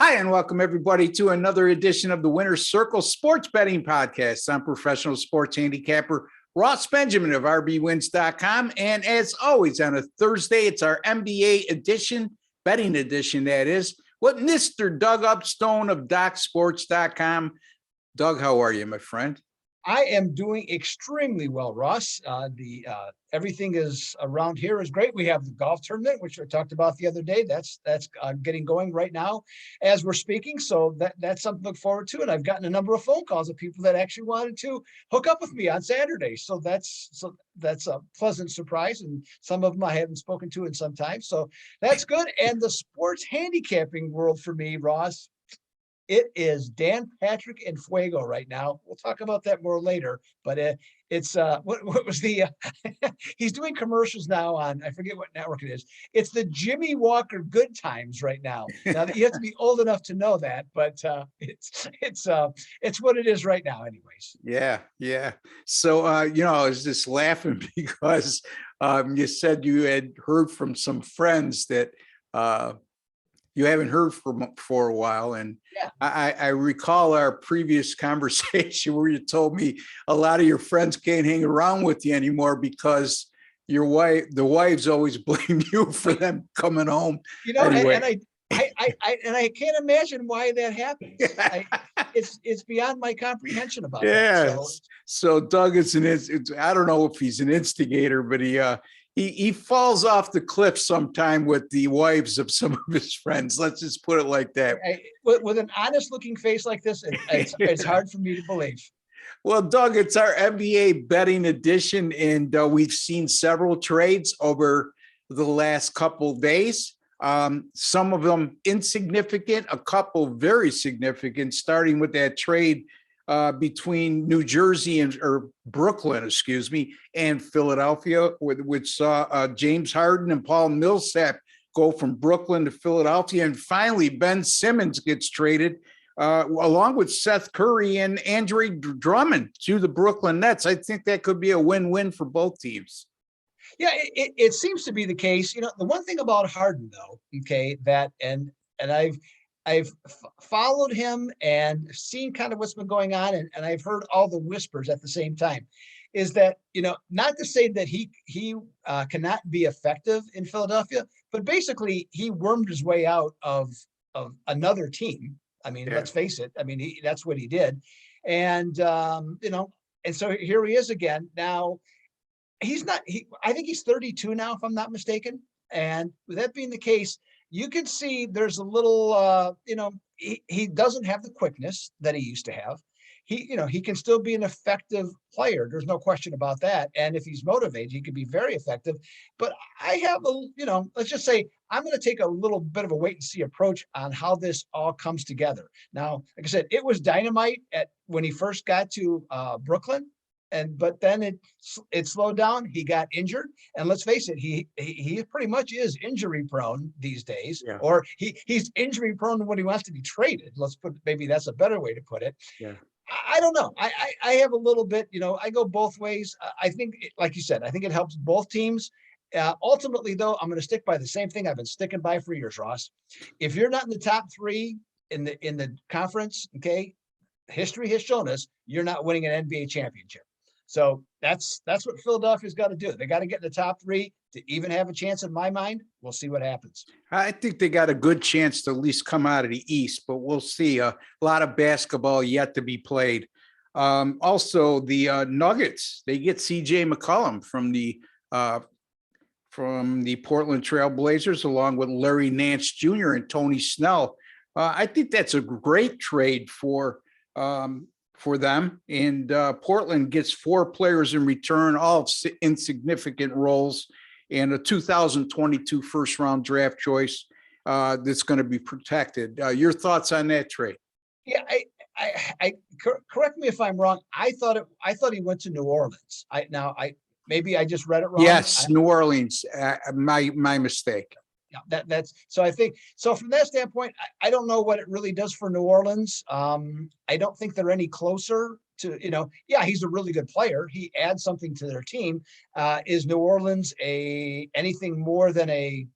Hi, and welcome everybody to another edition of the Winner's Circle Sports Betting Podcast. I'm professional sports handicapper Ross Benjamin of rbwins.com. And as always, on a Thursday, it's our NBA edition, betting edition, that is, with Mr. Doug Upstone of DocSports.com. Doug, how are you, my friend? I am doing extremely well, Ross. Everything is around here is great. We have the golf tournament, which I talked about the other day. That's getting going right now as we're speaking. So that's something to look forward to. And I've gotten a number of phone calls of people that actually wanted to hook up with me on Saturday. So that's a pleasant surprise. And some of them I haven't spoken to in some time. So that's good. And the sports handicapping world for me, Ross, it is Dan Patrick and Fuego right now. We'll talk about that more later, but it's what was the he's doing commercials now on, I forget what network it is. It's the Jimmy Walker Good Times right now. Now you have to be old enough to know that, but it's what it is right now anyways. Yeah. So I was just laughing because you said you had heard from some friends that you haven't heard from for a while. And yeah. I recall our previous conversation where you told me a lot of your friends can't hang around with you anymore because the wives always blame you for them coming home. Anyway. And I can't imagine why that happens. It's beyond my comprehension about that. So Doug is I don't know if he's an instigator, but he falls off the cliff sometime with the wives of some of his friends. Let's just put it like that. With an honest looking face like this, it's hard for me to believe. Well, Doug, it's our NBA betting edition, and we've seen several trades over the last couple of days. Some of them insignificant, a couple very significant, starting with that trade between New Jersey or Brooklyn, and Philadelphia, which saw James Harden and Paul Millsap go from Brooklyn to Philadelphia. And finally, Ben Simmons gets traded along with Seth Curry and Andre Drummond to the Brooklyn Nets. I think that could be a win-win for both teams. Yeah, it seems to be the case. The one thing about Harden, though, and I've followed him and seen kind of what's been going on, and I've heard all the whispers at the same time, is that, not to say that he cannot be effective in Philadelphia, but basically he wormed his way out of another team. I mean, Let's face it. I mean, that's what he did. And, and so here he is again. Now, I think he's 32 now, if I'm not mistaken. And with that being the case, you can see there's a little, he doesn't have the quickness that he used to have. He can still be an effective player. There's no question about that. And if he's motivated, he can be very effective. But I have let's just say I'm going to take a little bit of a wait and see approach on how this all comes together. Now, like I said, it was dynamite when he first got to Brooklyn. But then it slowed down. He got injured, and let's face it, he pretty much is injury prone these days, or he's injury prone when he wants to be traded. Maybe that's a better way to put it. Yeah. I don't know. I have a little bit, I go both ways. I think, like you said, I think it helps both teams. Ultimately, though, I'm going to stick by the same thing I've been sticking by for years, Ross. If you're not in the top three in the conference, history has shown us you're not winning an NBA championship. So that's what Philadelphia's got to do. They got to get in the top three to even have a chance. In my mind, we'll see what happens. I think they got a good chance to at least come out of the East, but we'll see. A lot of basketball yet to be played. Also, the Nuggets, they get C.J. McCollum from the Portland Trail Blazers, along with Larry Nance Jr. and Tony Snell. I think that's a great trade for them. And Portland gets 4 players in return, all insignificant roles, and a 2022 first round draft choice that's going to be protected. Your thoughts on that trade? Yeah, I correct me if I'm wrong. I thought he went to New Orleans. Maybe I just read it wrong. Yes, New Orleans. My mistake. Yeah, that's so. I think so. From that standpoint, I don't know what it really does for New Orleans. I don't think they're any closer to. Yeah, he's a really good player. He adds something to their team. Is New Orleans anything more than a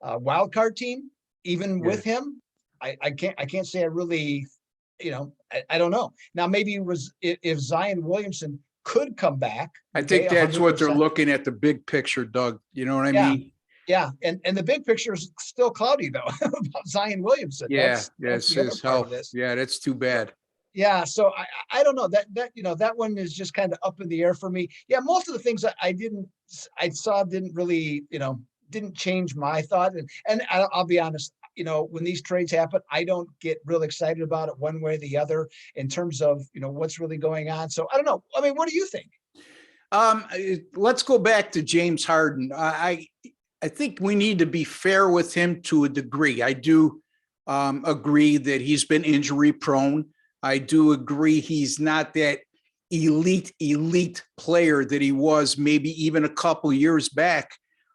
wild card team, even with him? I can't say I really, I don't know. Now, maybe if Zion Williamson could come back, I okay, think that's what they're 100%. looking at, the big picture, Doug. You know what I Yeah, mean? yeah. And the big picture is still cloudy though about Zion Williamson. Yeah, That's yes, the other his part of health. this. Yeah, that's too So, bad. yeah, so I don't know that one is just kind of up in the air for me. Yeah, most of the things that I saw didn't really, didn't change my thought. And I'll be honest, when these trades happen, I don't get real excited about it one way or the other in terms of, what's really going on. So I don't know. I mean, what do you think? Let's go back to James Harden. I think we need to be fair with him to a degree. I do agree that he's been injury prone. I do agree he's not that elite player that he was maybe even a couple years back.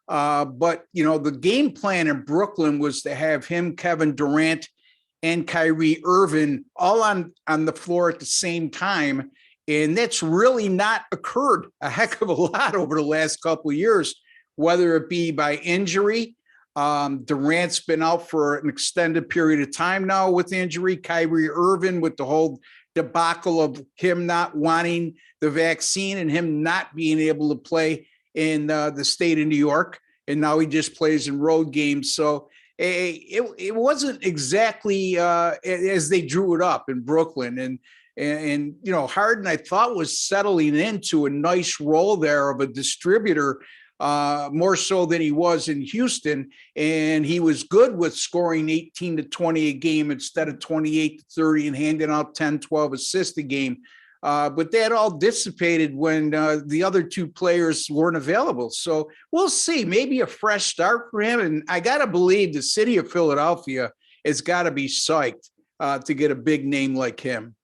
But the game plan in Brooklyn was to have him, Kevin Durant, and Kyrie Irving all on the floor at the same time. And that's really not occurred a heck of a lot over the last couple of years, whether it be by injury. Durant's been out for an extended period of time now with injury. Kyrie Irving with the whole debacle of him not wanting the vaccine and him not being able to play in the state of New York. And now he just plays in road games. So it wasn't exactly as they drew it up in Brooklyn. And Harden, I thought, was settling into a nice role there of a distributor, more so than he was in Houston. And he was good with scoring 18 to 20 a game instead of 28 to 30 and handing out 10, 12 assists a game. But that all dissipated when the other two players weren't available. So we'll see, maybe a fresh start for him. And I got to believe the city of Philadelphia has got to be psyched to get a big name like him.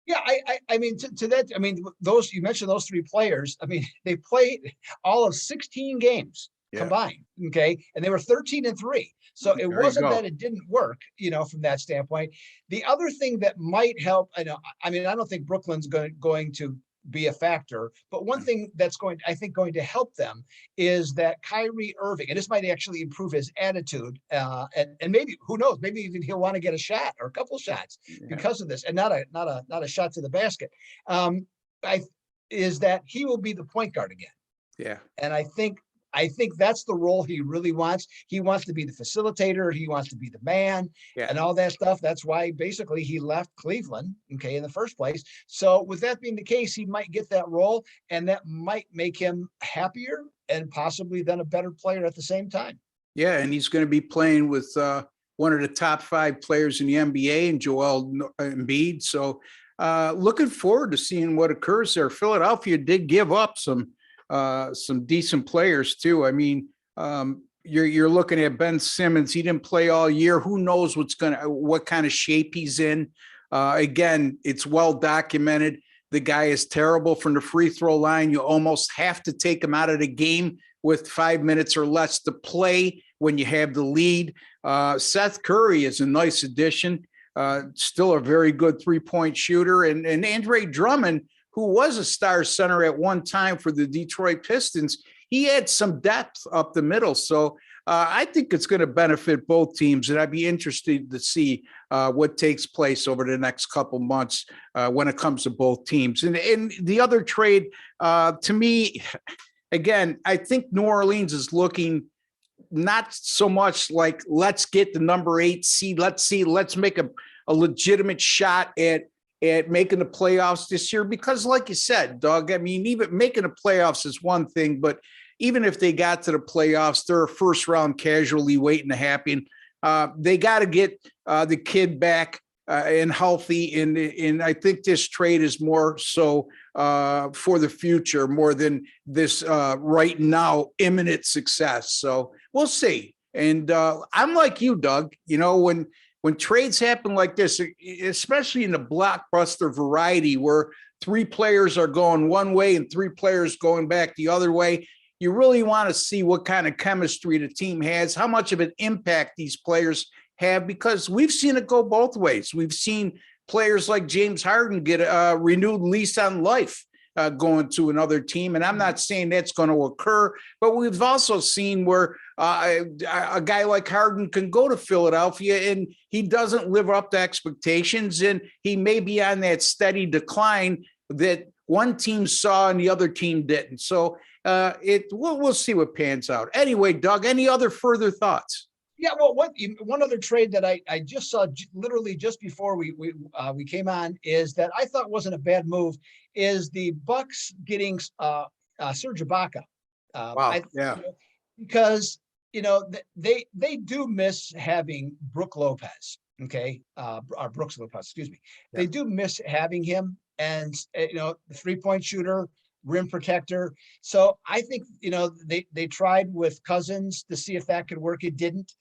Yeah, I mean, to that, I mean, those you mentioned those three players. I mean, they played all of 16 games combined. Okay, and they were 13-3. So it wasn't that it didn't work, from that standpoint. The other thing that might help, I don't think Brooklyn's going to be a factor, but one thing that's going to help them is that Kyrie Irving, and this might actually improve his attitude, and maybe, who knows, maybe even he'll want to get a shot or a couple shots because of this, and not a shot to the basket. Is that he will be the point guard again. Yeah. And I think that's the role he really wants. He wants to be the facilitator. He wants to be the man and all that stuff. That's why basically he left Cleveland, in the first place. So with that being the case, he might get that role, and that might make him happier and possibly then a better player at the same time. Yeah, and he's going to be playing with one of the top 5 players in the NBA, and Joel Embiid. So looking forward to seeing what occurs there. Philadelphia did give up some decent players too. I mean, you're looking at Ben Simmons. He didn't play all year. Who knows what kind of shape he's in? Again, it's well documented. The guy is terrible from the free throw line. You almost have to take him out of the game with 5 minutes or less to play when you have the lead. Seth Curry is a nice addition. Still a very good 3-point shooter. And Andre Drummond, who was a star center at one time for the Detroit Pistons, he had some depth up the middle. So I think it's going to benefit both teams, and I'd be interested to see what takes place over the next couple months when it comes to both teams. And the other trade, to me, again, I think New Orleans is looking not so much like, let's get the number 8 seed. Let's make a legitimate shot at making the playoffs this year, because like you said, Doug, I mean, even making the playoffs is one thing, but even if they got to the playoffs, they're a first round casualty waiting to happen. They got to get the kid back and healthy. And I think this trade is more so for the future, more than this right now imminent success. So we'll see. And I'm like you, Doug, when trades happen like this, especially in the blockbuster variety where 3 players are going one way and 3 players going back the other way, you really want to see what kind of chemistry the team has, how much of an impact these players have, because we've seen it go both ways. We've seen players like James Harden get a renewed lease on life going to another team. And I'm not saying that's going to occur, but we've also seen where a guy like Harden can go to Philadelphia and he doesn't live up to expectations, and he may be on that steady decline that one team saw and the other team didn't. So we'll see what pans out. Anyway, Doug, any other further thoughts? Yeah, well, one other trade that I just saw literally just before we came on is that I thought wasn't a bad move is the Bucks getting Serge Ibaka. Wow, yeah, because they do miss having Brook Lopez. Okay, or Brooks Lopez, excuse me. yeah. They do miss having him, and the 3-point shooter, rim protector. So I think they tried with Cousins to see if that could work. It didn't.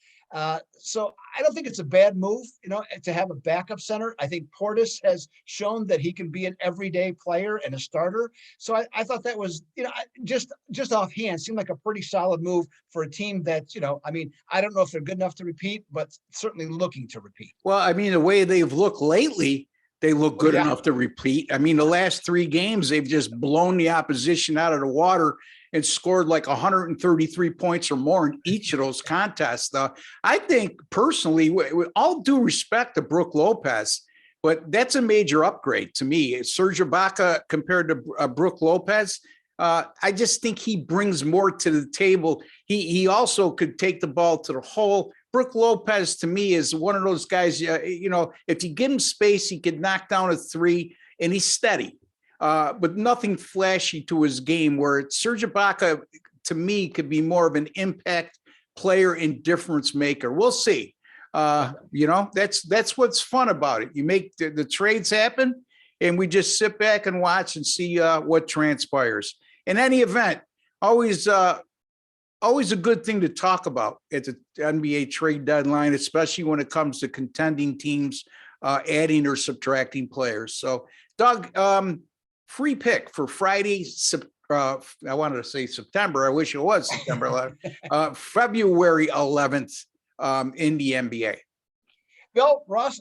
So I don't think it's a bad move, to have a backup center. I think Portis has shown that he can be an everyday player and a starter. So I thought that was, just offhand seemed like a pretty solid move for a team that, I don't know if they're good enough to repeat, but certainly looking to repeat. Well, I mean, the way they've looked lately, they look good enough to repeat. I mean, the last 3 games, they've just blown the opposition out of the water and scored like 133 points or more in each of those contests. I think personally, with all due respect to Brook Lopez, but that's a major upgrade to me. Serge Ibaka compared to Brook Lopez, I just think he brings more to the table. He also could take the ball to the hole. Brook Lopez, to me, is one of those guys, if you give him space, he could knock down a 3, and he's steady. But nothing flashy to his game, where Serge Ibaka, to me, could be more of an impact player and difference maker. We'll see. That's what's fun about it. You make the trades happen, and we just sit back and watch and see what transpires. In any event, always a good thing to talk about at the NBA trade deadline, especially when it comes to contending teams adding or subtracting players. So, Doug, free pick for Friday. I wanted to say September. I wish it was September 11th, February 11th in the NBA. Well, Ross,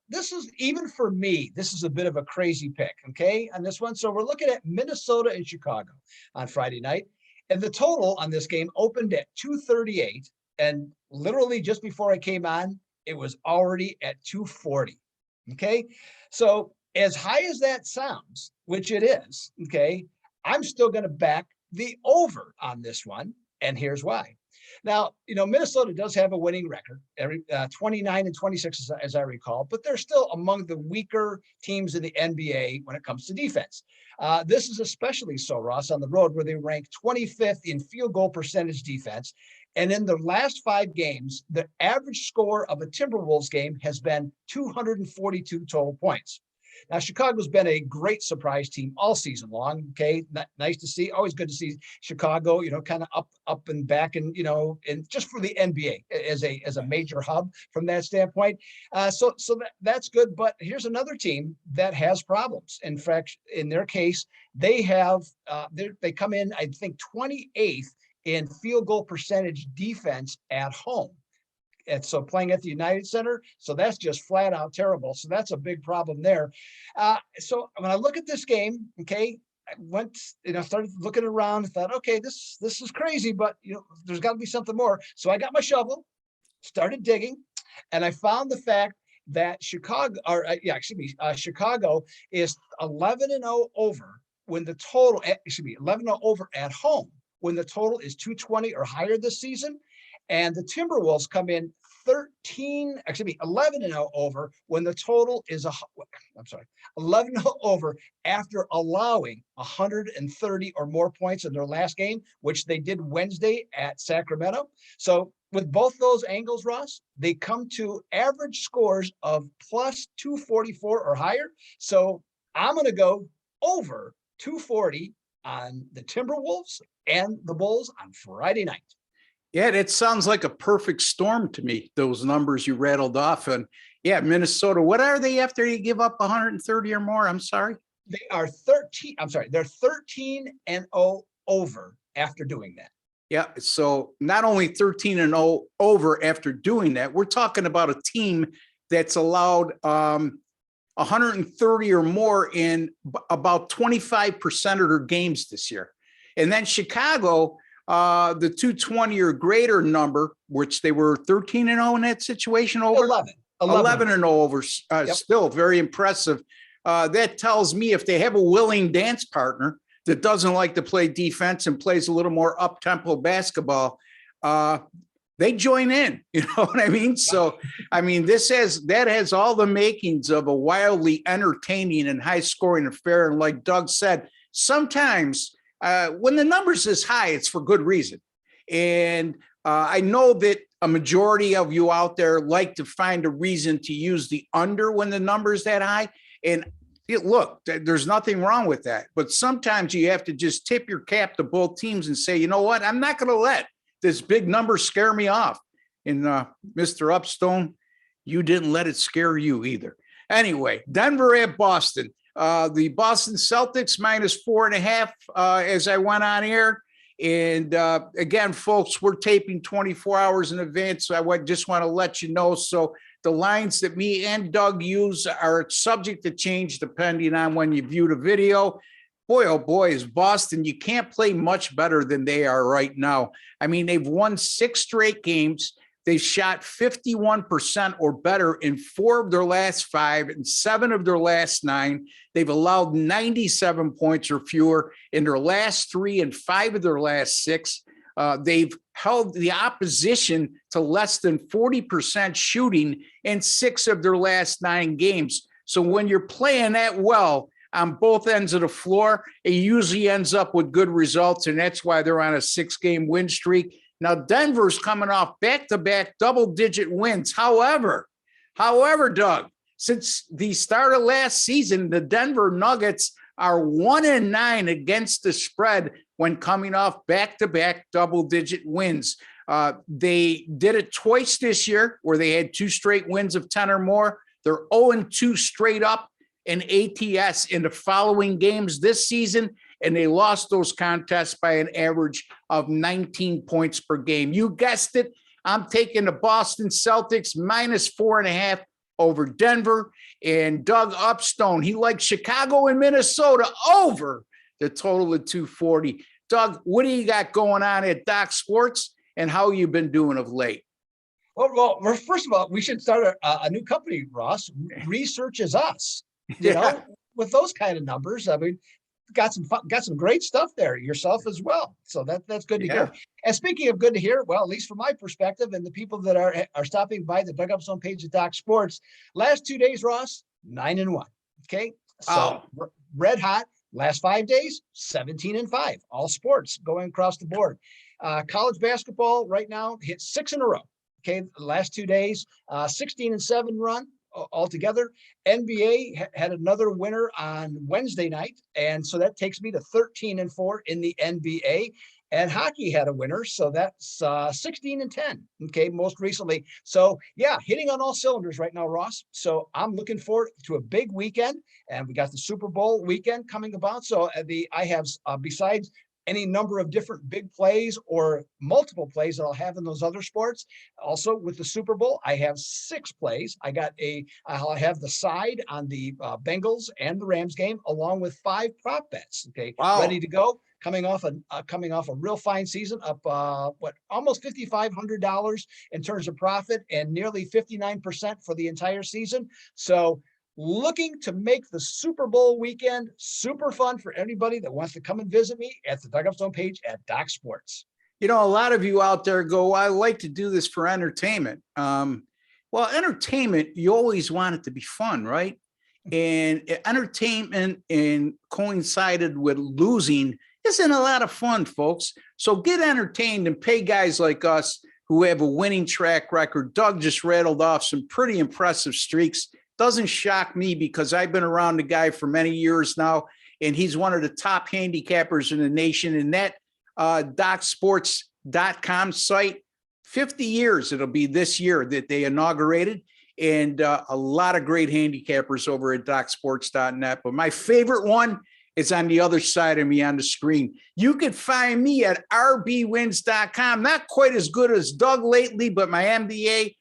this is, even for me, this is a bit of a crazy pick, okay, on this one. So we're looking at Minnesota and Chicago on Friday night. And the total on this game opened at 238. And literally just before I came on, it was already at 240. Okay. So as high as that sounds, which it is, okay, I'm still going to back the over on this one. And here's why. Now, Minnesota does have a winning record, 29-26, as I recall, but they're still among the weaker teams in the NBA when it comes to defense. This is especially so, Ross, on the road, where they rank 25th in field goal percentage defense. And in the last 5 games, the average score of a Timberwolves game has been 242 total points. Now, Chicago's been a great surprise team all season long. Okay, nice to see. Always good to see Chicago, kind of up and back, and and just for the NBA as a major hub from that standpoint. So that's good. But here's another team that has problems. In fact, in their case, they come in, I think, 28th in field goal percentage defense at home. And so playing at the United Center, so that's just flat out terrible. So that's a big problem there. So when I look at this game, okay, I went, started looking around and thought, okay, this is crazy, but there's got to be something more. So I got my shovel, started digging, and I found the fact that Chicago is 11-0 over when the total, 11-0 over at home when the total is 220 or higher this season. And the Timberwolves come in 11-0 over when the total is 11-0 over after allowing 130 or more points in their last game, which they did Wednesday at Sacramento. So with both those angles, Ross, they come to average scores of plus 244 or higher. So I'm going to go over 240 on the Timberwolves and the Bulls on Friday night. Yeah, that sounds like a perfect storm to me, those numbers you rattled off. And yeah, Minnesota, what are they after you give up 130 or more? I'm sorry. They are 13. I'm sorry. They're 13-0 over after doing that. Yeah. So not only 13-0 over after doing that, we're talking about a team that's allowed 130 or more in about 25% of their games this year. And then Chicago, the 220 or greater number, which they were 13-0 in that situation over 11-0 over, still very impressive. That tells me if they have a willing dance partner that doesn't like to play defense and plays a little more up-tempo basketball, they join in, you know what I mean? So, I mean, that has all the makings of a wildly entertaining and high scoring affair. And like Doug said, sometimes when the number's this high, it's for good reason. And I know that a majority of you out there like to find a reason to use the under when the number's that high. And look, there's nothing wrong with that. But sometimes you have to just tip your cap to both teams and say, you know what, I'm not going to let this big number scare me off. And Mr. Upstone, you didn't let it scare you either. Anyway, Denver at Boston. The Boston Celtics -4.5 as I went on air. And again, folks, we're taping 24 hours in advance. So I just want to let you know. So the lines that me and Doug use are subject to change depending on when you view the video. Boy, oh boy, is Boston. You can't play much better than they are right now. I mean, they've won 6 straight games. They've shot 51% or better in 4 of their last 5 and 7 of their last 9. They've allowed 97 points or fewer in their last 3 and 5 of their last 6. They've held the opposition to less than 40% shooting in 6 of their last 9 games. So when you're playing that well on both ends of the floor, it usually ends up with good results, and that's why they're on a 6-game win streak. Now, Denver's coming off back-to-back double-digit wins. However, Doug, since the start of last season, the Denver Nuggets are 1-9 against the spread when coming off back-to-back double-digit wins. They did it twice this year where they had 2 straight wins of 10 or more. They're 0-2 straight up in ATS in the following games this season, and they lost those contests by an average of 19 points per game. You guessed it. I'm taking the Boston Celtics -4.5 over Denver. And Doug Upstone, he likes Chicago and Minnesota over the total of 240. Doug, what do you got going on at Doc Sports, and how you been doing of late? Well, first of all, we should start a new company, Ross. Research is us. You know, with those kind of numbers, I mean, got some great stuff there yourself as well. So that's good to hear. And speaking of good to hear, well, at least from my perspective and the people that are stopping by the Doug Upstone page at Doc Sports, last 2 days, Ross, 9-1. Okay, so red hot. Last 5 days, 17-5. All sports going across the board. College basketball right now hit 6 in a row. Okay, the last 2 days, 16-7 run altogether. NBA had another winner on Wednesday night, and so that takes me to 13-4 in the NBA. And hockey had a winner, so that's 16-10. Okay, most recently. So yeah, hitting on all cylinders right now, Ross. So I'm looking forward to a big weekend, and we got the Super Bowl weekend coming about. So I have besides any number of different big plays or multiple plays that I'll have in those other sports. Also with the Super Bowl, I have 6 plays. I'll have the side on the Bengals and the Rams game, along with 5 prop bets. Okay, ready to go. Coming off a real fine season, up almost $5,500 in terms of profit, and nearly 59% for the entire season. So looking to make the Super Bowl weekend super fun for anybody that wants to come and visit me at the Doug Upstone page at Doc Sports. You know, a lot of you out there go, I like to do this for entertainment. Well, entertainment, you always want it to be fun, right? And entertainment and coincided with losing isn't a lot of fun, folks. So get entertained and pay guys like us who have a winning track record. Doug just rattled off some pretty impressive streaks. Doesn't shock me because I've been around the guy for many years now, and he's one of the top handicappers in the nation. And that DocSports.com site, 50 years it'll be this year that they inaugurated, and a lot of great handicappers over at DocSports.net. But my favorite one is on the other side of me on the screen. You can find me at rbwins.com. Not quite as good as Doug lately, but my MBA,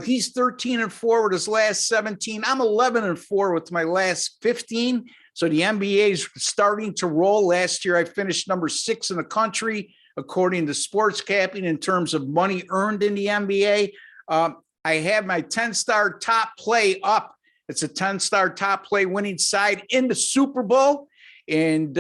he's 13-4 with his last 17. I'm 11-4 with my last 15. So the NBA is starting to roll. Last year, I finished number 6 in the country according to sports capping in terms of money earned in the NBA. I have my 10-star top play up. It's a 10-star top play winning side in the Super Bowl. And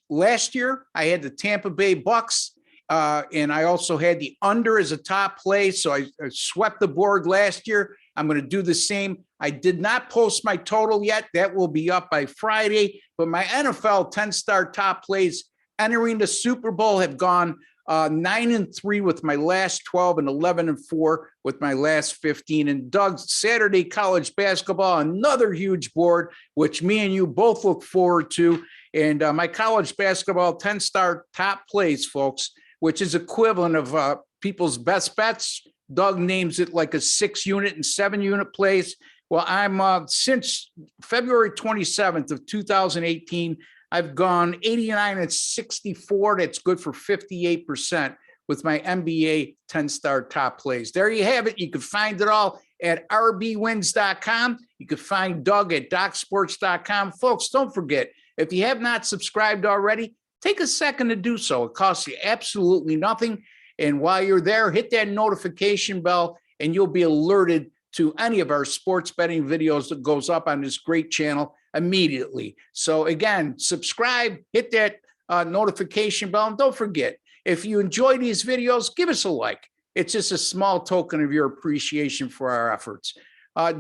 last year I had the Tampa Bay Bucks. And I also had the under as a top play. So I swept the board last year. I'm going to do the same. I did not post my total yet. That will be up by Friday. But my NFL 10-star top plays entering the Super Bowl have gone 9-3 with my last 12 and 11-4 with my last 15. And Doug's Saturday college basketball, another huge board, which me and you both look forward to. And my college basketball 10-star top plays, folks, which is equivalent of people's best bets. Doug names it like a 6-unit and 7-unit plays. Well, I'm since February 27th of 2018, I've gone 89-64. That's good for 58% with my NBA 10-star top plays. There you have it. You can find it all at rbwins.com. You can find Doug at docsports.com. Folks, don't forget, if you have not subscribed already, take a second to do so. It costs you absolutely nothing. And while you're there, hit that notification bell and you'll be alerted to any of our sports betting videos that goes up on this great channel immediately. So again, subscribe, hit that notification bell, and don't forget, if you enjoy these videos, give us a like. It's just a small token of your appreciation for our efforts.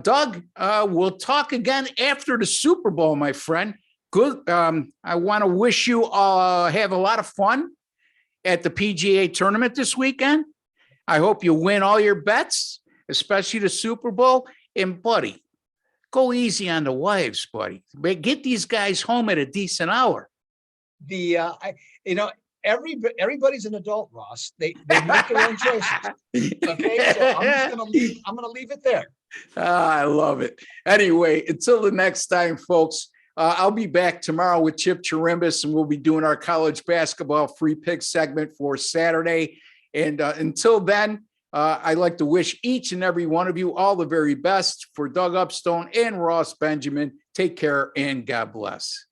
Doug, we'll talk again after the Super Bowl, my friend. Good. I want to wish you have a lot of fun at the PGA tournament this weekend. I hope you win all your bets, especially the Super Bowl. And buddy, go easy on the wives, buddy. Get these guys home at a decent hour. Everybody's an adult, Ross. They make their own choices. Okay, so I'm gonna leave it there. I love it. Anyway, until the next time, folks. I'll be back tomorrow with Chip Chirimbus, and we'll be doing our college basketball free pick segment for Saturday. And until then, I'd like to wish each and every one of you all the very best. For Doug Upstone and Ross Benjamin, take care and God bless.